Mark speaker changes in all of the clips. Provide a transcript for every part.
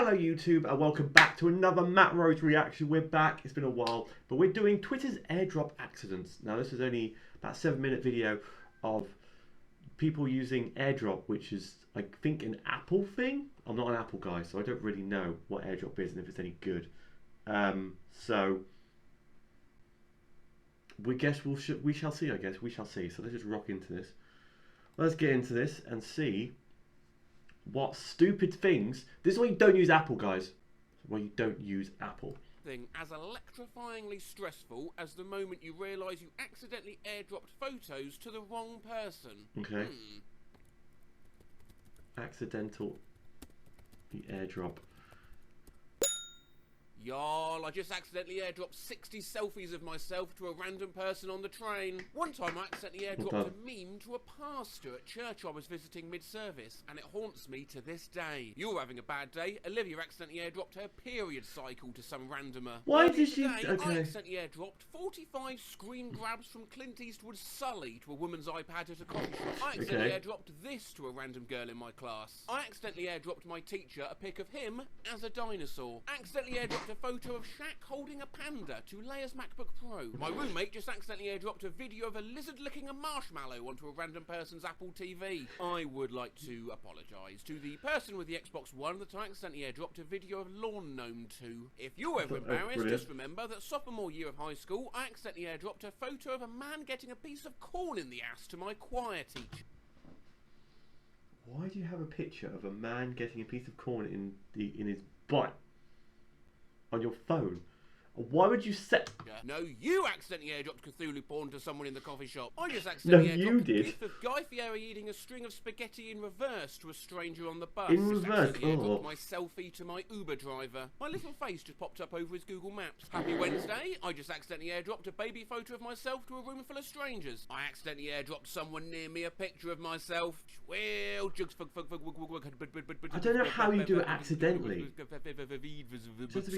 Speaker 1: Hello YouTube and welcome back to another Matt Rhodes reaction. We're back, it's been a while, but we're doing Twitter's airdrop accidents. Now this is only about a 7-minute video of people using airdrop, which is I think an Apple thing. I'm not an Apple guy, so I don't really know what airdrop is and if it's any good. So we shall see, I guess. We shall see. So let's just rock into this. Let's get into this and see what stupid things. This is why you don't use Apple, guys. This is why you don't use Apple.
Speaker 2: Thing as electrifyingly stressful as the moment you realise you accidentally airdropped photos to the wrong person.
Speaker 1: Okay. Accidental airdrop.
Speaker 2: Y'all, I just accidentally airdropped 60 selfies of myself to a random person on the train. One time I accidentally airdropped a meme to a pastor at church I was visiting mid-service, and it haunts me to this day. You're having a bad day. Olivia accidentally airdropped her period cycle to some randomer.
Speaker 1: Why did she...
Speaker 2: I accidentally airdropped 45 screen grabs from Clint Eastwood's Sully to a woman's iPad at a coffee shop. I accidentally airdropped this to a random girl in my class. I accidentally airdropped my teacher a pic of him as a dinosaur. I accidentally airdropped a photo of Shaq holding a panda to Leia's MacBook Pro. My roommate just accidentally airdropped a video of a lizard licking a marshmallow onto a random person's Apple TV. I would like to apologise to the person with the Xbox One that I accidentally airdropped a video of Lawn Gnome 2. If you're ever embarrassed, just remember that sophomore year of high school, I accidentally airdropped a photo of a man getting a piece of corn in the ass to my choir teacher.
Speaker 1: Why do you have a picture of a man getting a piece of corn in his butt on your phone? Why would you set...
Speaker 2: No, you accidentally airdropped Cthulhu porn to someone in the coffee shop. I just accidentally airdropped a gif of Guy Fieri eating a string of spaghetti in reverse to a stranger on the bus.
Speaker 1: In reverse?
Speaker 2: Airdropped my selfie to my Uber driver. My little face just popped up over his Google Maps. Happy Wednesday. I just accidentally airdropped a baby photo of myself to a room full of strangers. I accidentally airdropped someone near me a picture of myself. Well,
Speaker 1: I don't know how you do it accidentally. So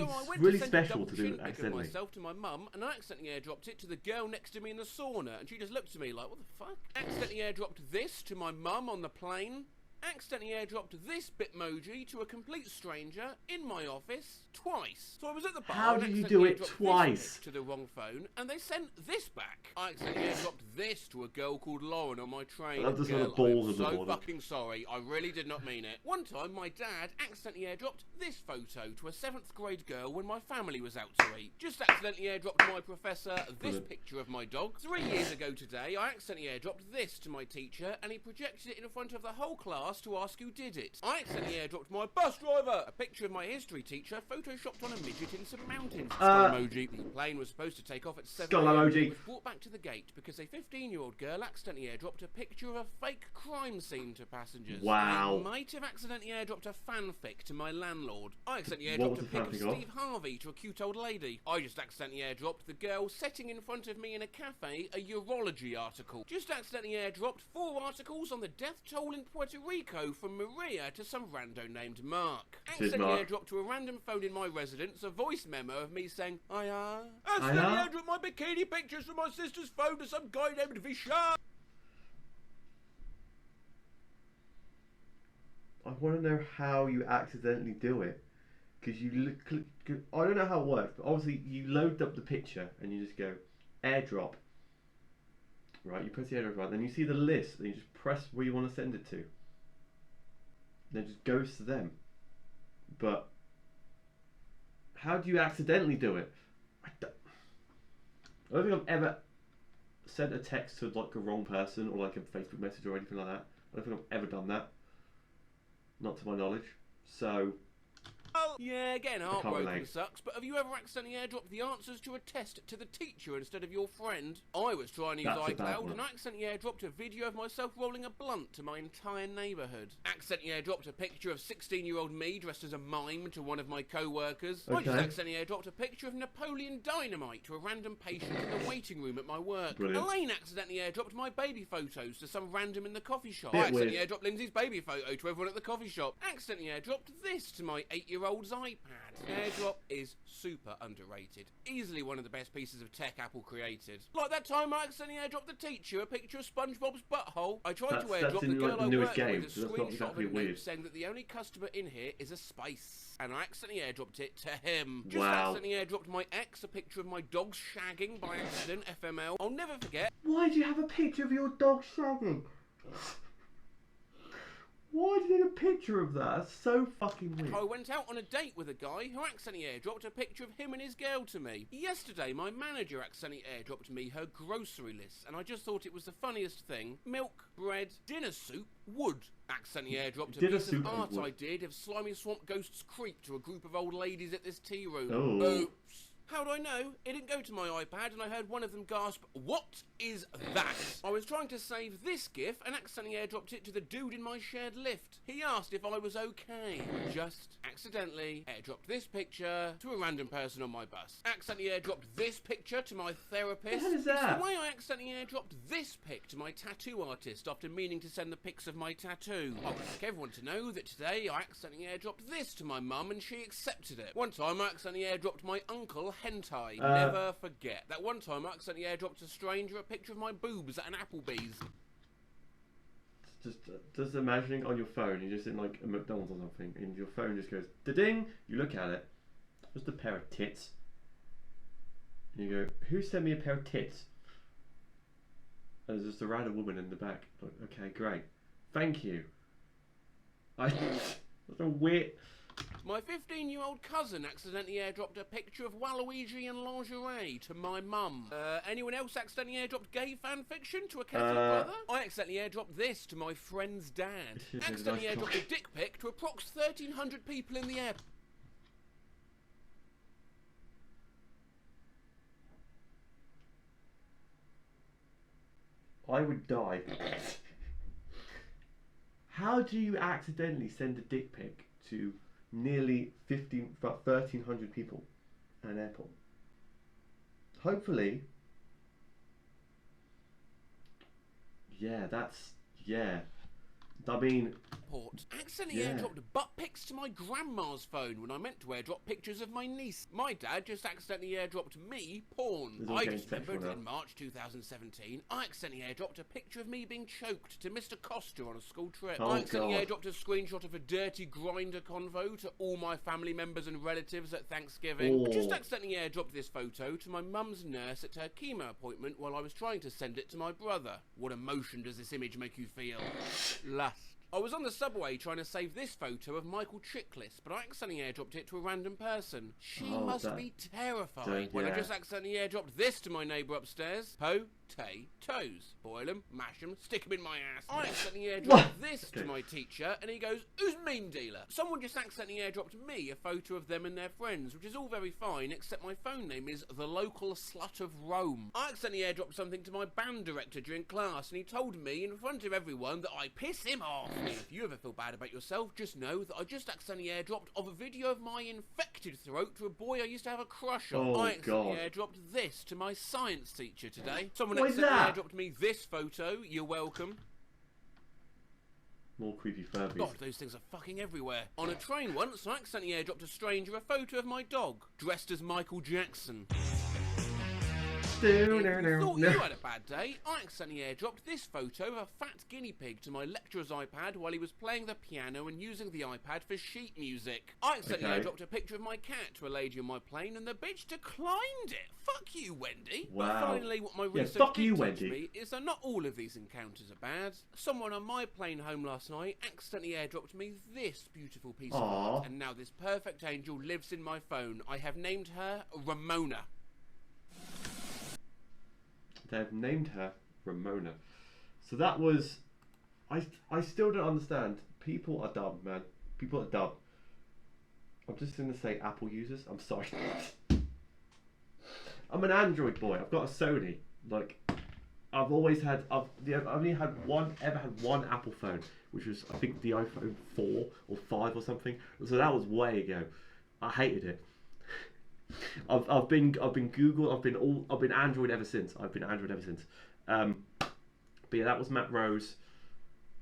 Speaker 1: I went really special to do it accidentally.
Speaker 2: Myself to my mum, and I accidentally airdropped it to the girl next to me in the sauna, and she just looked at me like, what the fuck? Accidentally airdropped this to my mum on the plane. Accidentally airdropped this bitmoji to a complete stranger in my office twice. So I was at the bar.
Speaker 1: How did you do it twice?
Speaker 2: To the wrong phone, and they sent this back. I accidentally airdropped this to a girl called Lauren on my train.
Speaker 1: I'm so
Speaker 2: fucking sorry. I really did not mean it. One time, my dad accidentally airdropped this photo to a 7th grade girl when my family was out to eat. Just accidentally airdropped my professor this picture of my dog. 3 years ago today, I accidentally airdropped this to my teacher, and he projected it in front of the whole class to ask who did it. I accidentally airdropped my bus driver a picture of my history teacher photoshopped on a midget in some mountains. Skull emoji. The plane was supposed to take off at 7
Speaker 1: Skull emoji.
Speaker 2: It was brought back to the gate because a 15-year-old girl accidentally airdropped a picture of a fake crime scene to passengers.
Speaker 1: Wow.
Speaker 2: I might have accidentally airdropped a fanfic to my landlord. I accidentally airdropped a pic of Steve Harvey to a cute old lady. I just accidentally airdropped the girl sitting in front of me in a cafe a urology article. Just accidentally airdropped 4 articles on the death toll in Puerto Rico from Maria to some rando named Mark. Accidentally airdropped to a random phone in my residence a voice memo of me saying, "Hiya." Accidentally airdropped my bikini pictures from my sister's phone to some guy named Vishal.
Speaker 1: I want to know how you accidentally do it. Because I don't know how it works, but obviously you load up the picture and you just go airdrop. Right, you press the airdrop, right, then you see the list and you just press where you want to send it to. Then it just goes to them. But how do you accidentally do it? I don't think I've ever sent a text to like a wrong person or like a Facebook message or anything like that. I don't think I've ever done that. Not to my knowledge. So
Speaker 2: yeah, again, heartbroken sucks, but have you ever accidentally airdropped the answers to a test to the teacher instead of your friend? I was trying to use iCloud and I accidentally airdropped a video of myself rolling a blunt to my entire neighbourhood. Accidentally airdropped a picture of 16-year-old me dressed as a mime to one of my co-workers. I just accidentally airdropped a picture of Napoleon Dynamite to a random patient in the waiting room at my work. Elaine accidentally airdropped my baby photos to some random in the coffee shop. I accidentally airdropped Lindsay's baby photo to everyone at the coffee shop. Accidentally airdropped this to my 8-year-old 8-year-old's iPad. Airdrop is super underrated. Easily one of the best pieces of tech Apple created. Like that time I accidentally airdropped the teacher a picture of SpongeBob's butthole. I tried to airdrop the girl I worked with a screenshot of a note saying that the only customer in here is a space. And I accidentally airdropped it to him. Just accidentally airdropped my ex a picture of my dog shagging by accident, FML. I'll never forget.
Speaker 1: Why do you have a picture of your dog shagging? Why do you need a picture of that? That's so fucking weird.
Speaker 2: I went out on a date with a guy who accidentally airdropped a picture of him and his girl to me. Yesterday, my manager accidentally airdropped me her grocery list, and I just thought it was the funniest thing. Milk, bread, dinner soup, wood. Accidentally airdropped a piece of art I did of slimy swamp ghosts creep to a group of old ladies at this tea room.
Speaker 1: Oh.
Speaker 2: Oops. How do I know? It didn't go to my iPad and I heard one of them gasp, "What is that?" I was trying to save this GIF and accidentally airdropped it to the dude in my shared lift. He asked if I was okay. Just accidentally airdropped this picture to a random person on my bus. Accidentally airdropped this picture to my therapist.
Speaker 1: What the hell is that?
Speaker 2: It's the way I accidentally airdropped this pic to my tattoo artist after meaning to send the pics of my tattoo. I would like everyone to know that today I accidentally airdropped this to my mum and she accepted it. One time I accidentally airdropped my uncle hentai. Never forget. That one time I accidentally airdropped a stranger a picture of my boobs at an Applebee's.
Speaker 1: Just imagining on your phone, you're just in like a McDonald's or something, and your phone just goes da-ding. You look at it, just a pair of tits. And you go, who sent me a pair of tits? And there's just a random woman in the back. Like, okay, great, thank you. That's a weird.
Speaker 2: My 15-year-old cousin accidentally airdropped a picture of Waluigi in lingerie to my mum. Anyone else accidentally airdropped gay fan fiction to a Catholic brother? I accidentally airdropped this to my friend's dad. Accidentally airdropped a dick pic to approx 1,300 people in the air.
Speaker 1: I would die. How do you accidentally send a dick pic to nearly 1,300 people at an airport? Hopefully, yeah, I mean,
Speaker 2: Accidentally airdropped butt pics to my grandma's phone when I meant to airdrop pictures of my niece. My dad just accidentally airdropped me porn. I just remembered that in March 2017, I accidentally airdropped a picture of me being choked to Mr. Costa on a school trip. I accidentally airdropped a screenshot of a dirty grinder convo to all my family members and relatives at Thanksgiving. I just accidentally airdropped this photo to my mum's nurse at her chemo appointment while I was trying to send it to my brother. What emotion does this image make you feel? Lust. I was on the subway trying to save this photo of Michael Chiklis, but I accidentally airdropped it to a random person. She must be terrified when I just accidentally airdropped this to my neighbour upstairs. Potatoes. Boil them, mash them, stick them in my ass. I accidentally airdropped this to my teacher, and he goes, "Who's meme dealer?" Someone just accidentally airdropped me a photo of them and their friends, which is all very fine, except my phone name is The Local Slut of Rome. I accidentally airdropped something to my band director during class, and he told me in front of everyone that I piss him off. If you ever feel bad about yourself, just know that I just accidentally airdropped of a video of my infected throat to a boy I used to have a crush on. I accidentally airdropped this to my science teacher today. Someone accidentally airdropped me this photo. You're welcome.
Speaker 1: More creepy Furbies.
Speaker 2: God, those things are fucking everywhere. On a train once, I accidentally airdropped a stranger a photo of my dog, dressed as Michael Jackson. If you thought you had a bad day, I accidentally airdropped this photo of a fat guinea pig to my lecturer's iPad while he was playing the piano and using the iPad for sheet music. I accidentally airdropped a picture of my cat to a lady on my plane and the bitch declined it. Fuck you, Wendy.
Speaker 1: Wow.
Speaker 2: But finally, what my research did teach me is that not all of these encounters are bad. Someone on my plane home last night accidentally airdropped me this beautiful piece of art, and now this perfect angel lives in my phone. I have named her Ramona.
Speaker 1: They've named her Ramona. So that was... I still don't understand. People are dumb, man. People are dumb. I'm just going to say Apple users. I'm sorry. I'm an Android boy. I've got a Sony. Like, I've always had... I've only had one Apple phone, which was, I think, the iPhone 4 or 5 or something. So that was way ago. I hated it. I've been Google. I've been Android ever since. But yeah, that was Matt Rose.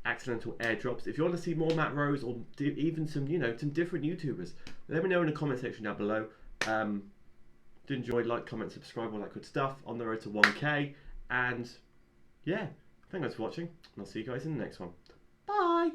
Speaker 1: accidental airdrops. If you want to see more Matt Rose or even some, some different YouTubers, let me know in the comment section down below. Do enjoy, like, comment, subscribe, all that good stuff. On the road to 1K. And yeah, thanks for watching, and I'll see you guys in the next one. Bye!